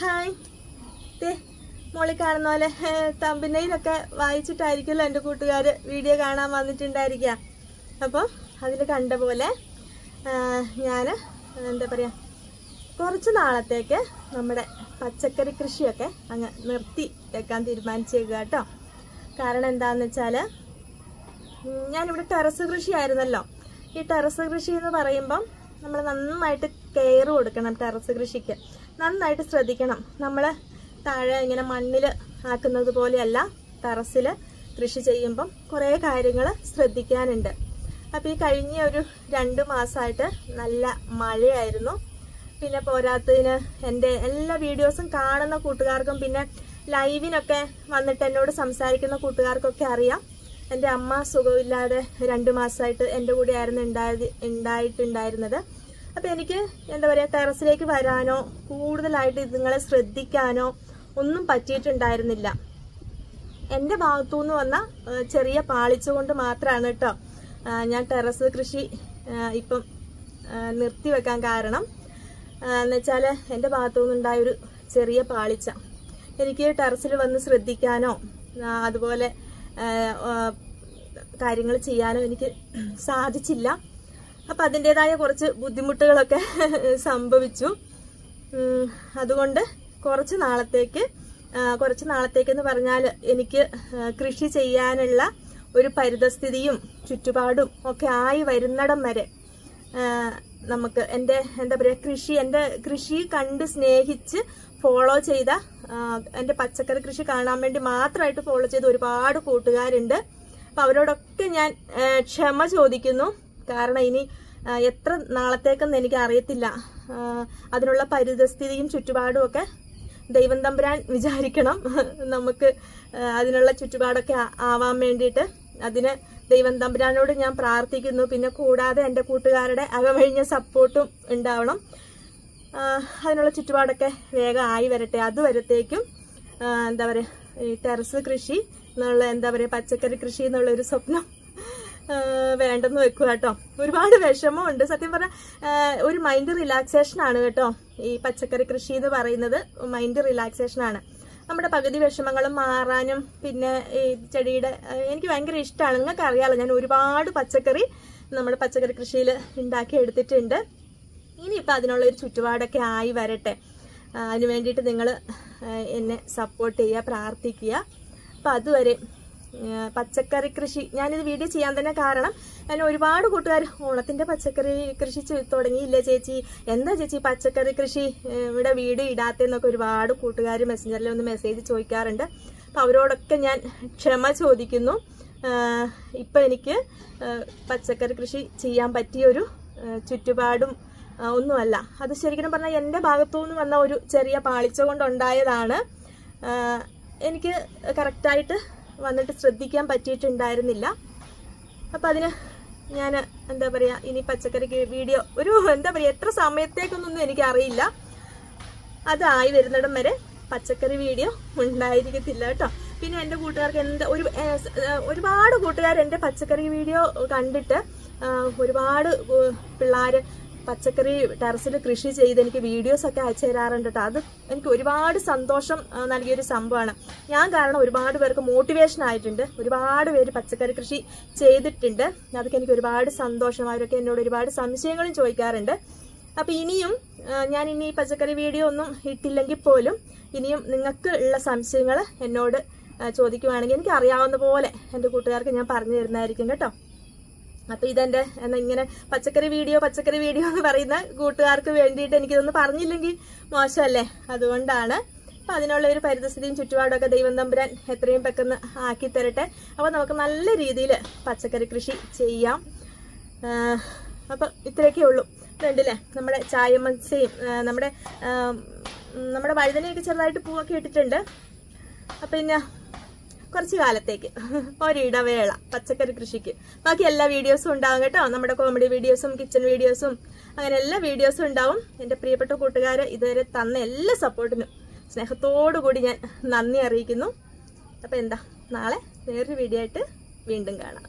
Hi മോളി കാണുന്ന പോലെ തമ്പനയിലൊക്കെ വായിച്ചിട്ടായിരിക്കുമല്ലോ എൻ്റെ കൂട്ടുകാർ വീഡിയോ കാണാൻ വന്നിട്ടുണ്ടായിരിക്കുക. അപ്പം അതിൽ കണ്ട പോലെ ഞാൻ എന്താ പറയുക, കുറച്ച് നാളത്തേക്ക് നമ്മുടെ പച്ചക്കറി കൃഷിയൊക്കെ അങ്ങ് നിർത്തി വെക്കാൻ തീരുമാനിച്ചേക്കുക കേട്ടോ. കാരണം എന്താണെന്ന് വെച്ചാൽ, ഞാനിവിടെ ടെറസ് കൃഷിയായിരുന്നല്ലോ. ഈ ടെറസ് കൃഷി എന്ന് പറയുമ്പം നമ്മൾ നന്നായിട്ട് കെയർ കൊടുക്കണം. ടെറസ് കൃഷിക്ക് നന്നായിട്ട് ശ്രദ്ധിക്കണം. നമ്മൾ താഴെ ഇങ്ങനെ മണ്ണിൽ ആക്കുന്നത് പോലെയല്ല ടെറസിൽ കൃഷി ചെയ്യുമ്പം കുറേ കാര്യങ്ങൾ ശ്രദ്ധിക്കാനുണ്ട്. അപ്പോൾ ഈ കഴിഞ്ഞ ഒരു 2 മാസമായിട്ട് നല്ല മഴയായിരുന്നു. പിന്നെ പോരാത്തതിന് എൻ്റെ എല്ലാ വീഡിയോസും കാണുന്ന കൂട്ടുകാർക്കും പിന്നെ ലൈവിനൊക്കെ വന്നിട്ട് എന്നോട് സംസാരിക്കുന്ന കൂട്ടുകാർക്കൊക്കെ അറിയാം, എൻ്റെ അമ്മ സുഖമില്ലാതെ 2 മാസമായിട്ട് എൻ്റെ കൂടെ ആയിരുന്നു ഉണ്ടായിട്ടുണ്ടായിരുന്നത്. അപ്പം എനിക്ക് എന്താ പറയുക, ടെറസിലേക്ക് വരാനോ കൂടുതലായിട്ട് ഇതുങ്ങളെ ശ്രദ്ധിക്കാനോ ഒന്നും പറ്റിയിട്ടുണ്ടായിരുന്നില്ല. എൻ്റെ ഭാഗത്തുനിന്ന് വന്ന ചെറിയ പാളിച്ച കൊണ്ട് മാത്രമാണ് കേട്ടോ ഞാൻ ടെറസ് കൃഷി ഇപ്പം നിർത്തിവെക്കാൻ കാരണം. എന്നുവെച്ചാൽ എൻ്റെ ഭാഗത്തുനിന്നുണ്ടായൊരു ചെറിയ പാളിച്ച എനിക്ക് ടെറസിൽ വന്ന് ശ്രദ്ധിക്കാനോ അതുപോലെ കാര്യങ്ങൾ ചെയ്യാനോ എനിക്ക് സാധിച്ചില്ല. അപ്പം അതിൻ്റെതായ കുറച്ച് ബുദ്ധിമുട്ടുകളൊക്കെ സംഭവിച്ചു. അതുകൊണ്ട് കുറച്ച് നാളത്തേക്കെന്ന് പറഞ്ഞാൽ എനിക്ക് കൃഷി ചെയ്യാനുള്ള ഒരു പരിതസ്ഥിതിയും ചുറ്റുപാടും ഒക്കെ ആയി വരുന്നിടം വരെ നമുക്ക് എൻ്റെ എന്താ പറയുക, എൻ്റെ കൃഷി കണ്ട് സ്നേഹിച്ച് ഫോളോ ചെയ്ത, എൻ്റെ പച്ചക്കറി കൃഷി കാണാൻ വേണ്ടി മാത്രമായിട്ട് ഫോളോ ചെയ്ത ഒരുപാട് കൂട്ടുകാരുണ്ട്. അപ്പം അവരോടൊക്കെ ഞാൻ ക്ഷമ ചോദിക്കുന്നു. കാരണം ഇനി എത്ര നാളത്തേക്കെന്ന് എനിക്ക് അറിയത്തില്ല. അതിനുള്ള പരിതസ്ഥിതിയും ചുറ്റുപാടും ഒക്കെ ദൈവം തമ്പുരാൻ വിചാരിക്കണം. നമുക്ക് അതിനുള്ള ചുറ്റുപാടൊക്കെ ആവാൻ വേണ്ടിയിട്ട് അതിന് ദൈവം തമ്പുരാനോട് ഞാൻ പ്രാർത്ഥിക്കുന്നു. പിന്നെ കൂടാതെ എൻ്റെ കൂട്ടുകാരുടെ അകമഴിഞ്ഞ സപ്പോർട്ടും ഉണ്ടാവണം. അതിനുള്ള ചുറ്റുപാടൊക്കെ വേഗം ആയി വരട്ടെ. അതുവരത്തേക്കും എന്താ പറയുക, ഈ ടെറസ് കൃഷി എന്നുള്ള എന്താ പറയുക, പച്ചക്കറി കൃഷി എന്നുള്ള ഒരു സ്വപ്നം വേണ്ടെന്ന് വെക്കുക കേട്ടോ. ഒരുപാട് വിഷമമുണ്ട് സത്യം പറഞ്ഞാൽ. ഒരു മൈൻഡ് റിലാക്സേഷനാണ് കേട്ടോ ഈ പച്ചക്കറി കൃഷി എന്ന് പറയുന്നത്. മൈൻഡ് റിലാക്സേഷനാണ്. നമ്മുടെ പകുതി വിഷമങ്ങളും മാറാനും പിന്നെ ഈ ചെടിയുടെ എനിക്ക് ഭയങ്കര ഇഷ്ടമാണ്. നിങ്ങൾക്ക് അറിയാമല്ലോ, ഞാൻ ഒരുപാട് പച്ചക്കറി നമ്മുടെ പച്ചക്കറി കൃഷിയിൽ ഉണ്ടാക്കി എടുത്തിട്ടുണ്ട്. ഇനിയിപ്പോൾ അതിനുള്ളൊരു ചുറ്റുപാടൊക്കെ ആയി വരട്ടെ. അതിന് വേണ്ടിയിട്ട് നിങ്ങൾ എന്നെ സപ്പോർട്ട് ചെയ്യുക, പ്രാർത്ഥിക്കുക. അപ്പം അതുവരെ പച്ചക്കറി കൃഷി ഞാനിത് വീഡിയോ ചെയ്യാൻ തന്നെ കാരണം, ഞാൻ ഒരുപാട് കൂട്ടുകാർ ഓണത്തിൻ്റെ പച്ചക്കറി കൃഷി തുടങ്ങിയില്ലേ ചേച്ചി, എന്താ ചേച്ചി പച്ചക്കറി കൃഷി ഇവിടെ വീഡിയോ ഇടാത്തെന്നൊക്കെ ഒരുപാട് കൂട്ടുകാർ മെസ്സഞ്ചറിൽ ഒന്ന് മെസ്സേജ് ചോദിക്കാറുണ്ട്. അപ്പം അവരോടൊക്കെ ഞാൻ ക്ഷമ ചോദിക്കുന്നു. ഇപ്പം എനിക്ക് പച്ചക്കറി കൃഷി ചെയ്യാൻ പറ്റിയൊരു ചുറ്റുപാടും ഒന്നുമല്ല. അത് ശരിക്കും പറഞ്ഞാൽ എൻ്റെ ഭാഗത്തുനിന്ന് വന്ന ഒരു ചെറിയ പാളിച്ച കൊണ്ടുണ്ടായതാണ്. എനിക്ക് കറക്റ്റായിട്ട് വന്നിട്ട് ശ്രദ്ധിക്കാൻ പറ്റിയിട്ടുണ്ടായിരുന്നില്ല. അപ്പം അതിന് ഞാൻ എന്താ പറയുക, ഇനി പച്ചക്കറി വീഡിയോ ഒരു എന്താ പറയുക എത്ര സമയത്തേക്കൊന്നും എനിക്കറിയില്ല. അതായി വരുന്നിടം വരെ പച്ചക്കറി വീഡിയോ ഉണ്ടായിരിക്കത്തില്ല കേട്ടോ. പിന്നെ എൻ്റെ കൂട്ടുകാർക്ക് ഒരുപാട് കൂട്ടുകാർ എൻ്റെ പച്ചക്കറി വീഡിയോ കണ്ടിട്ട് ഒരുപാട് പിള്ളേർ പച്ചക്കറി ടെറസിൽ കൃഷി ചെയ്ത് എനിക്ക് വീഡിയോസൊക്കെ അയച്ചു തരാറുണ്ട് കേട്ടോ. അത് എനിക്ക് ഒരുപാട് സന്തോഷം നൽകിയൊരു സംഭവമാണ്. ഞാൻ കാരണം ഒരുപാട് പേർക്ക് മോട്ടിവേഷൻ ആയിട്ടുണ്ട്. ഒരുപാട് പേര് പച്ചക്കറി കൃഷി ചെയ്തിട്ടുണ്ട്. അതൊക്കെ എനിക്ക് ഒരുപാട് സന്തോഷം. അവരൊക്കെ എന്നോട് ഒരുപാട് സംശയങ്ങളും ചോദിക്കാറുണ്ട്. അപ്പം ഇനിയും ഞാൻ ഇനി പച്ചക്കറി വീഡിയോ ഒന്നും ഇട്ടില്ലെങ്കിൽ പോലും ഇനിയും നിങ്ങൾക്ക് ഉള്ള സംശയങ്ങൾ എന്നോട് ചോദിക്കുവാണെങ്കിൽ എനിക്ക് അറിയാവുന്ന പോലെ എൻ്റെ കൂട്ടുകാർക്ക് ഞാൻ പറഞ്ഞു തരുന്നതായിരിക്കും കേട്ടോ. അപ്പം ഇതെൻ്റെ ഇങ്ങനെ പച്ചക്കറി വീഡിയോ എന്ന് പറയുന്ന കൂട്ടുകാർക്ക് വേണ്ടിയിട്ട് എനിക്കിതൊന്ന് പറഞ്ഞില്ലെങ്കിൽ മോശമല്ലേ. അതുകൊണ്ടാണ്. അപ്പം അതിനുള്ള ഒരു പരിതസ്ഥിതിയും ചുറ്റുപാടൊക്കെ ദൈവം തമ്പുരാൻ എത്രയും പെട്ടെന്ന് ആക്കി തരട്ടെ. അപ്പോൾ നമുക്ക് നല്ല രീതിയിൽ പച്ചക്കറി കൃഷി ചെയ്യാം. അപ്പം ഇത്രയൊക്കെ ഉള്ളൂ. കണ്ടില്ലേ, നമ്മുടെ ചായമത്സ്യയും നമ്മുടെ വഴുതനയൊക്കെ ചെറുതായിട്ട് പൂവൊക്കെ ഇട്ടിട്ടുണ്ട്. അപ്പം പിന്നെ കുറച്ച് കാലത്തേക്ക് ഒരിടവേള പച്ചക്കറി കൃഷിക്ക്. ബാക്കി എല്ലാ വീഡിയോസും ഉണ്ടാവും കേട്ടോ. നമ്മുടെ കോമഡി വീഡിയോസും കിച്ചൺ വീഡിയോസും അങ്ങനെ എല്ലാ വീഡിയോസും ഉണ്ടാവും. എൻ്റെ പ്രിയപ്പെട്ട കൂട്ടുകാർ ഇതുവരെ തന്ന എല്ലാ സപ്പോർട്ടിനും സ്നേഹത്തോടു കൂടി ഞാൻ നന്ദി അറിയിക്കുന്നു. അപ്പം എന്താ, നാളെ വേറൊരു വീഡിയോ ആയിട്ട് വീണ്ടും കാണാം.